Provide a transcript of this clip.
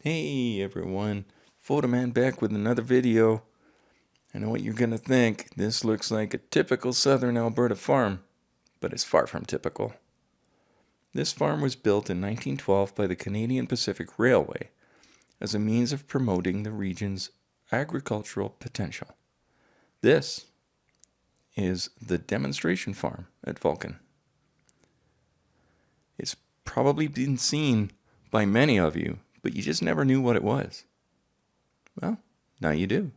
Hey everyone, Photoman back with another video. I know what you're gonna think. This looks like a typical southern Alberta farm, but it's far from typical. This farm was built in 1912 by the Canadian Pacific Railway as a means of promoting the region's agricultural potential. This is the demonstration farm at Vulcan. It's probably been seen by many of you, but you just never knew what it was. Well, now you do.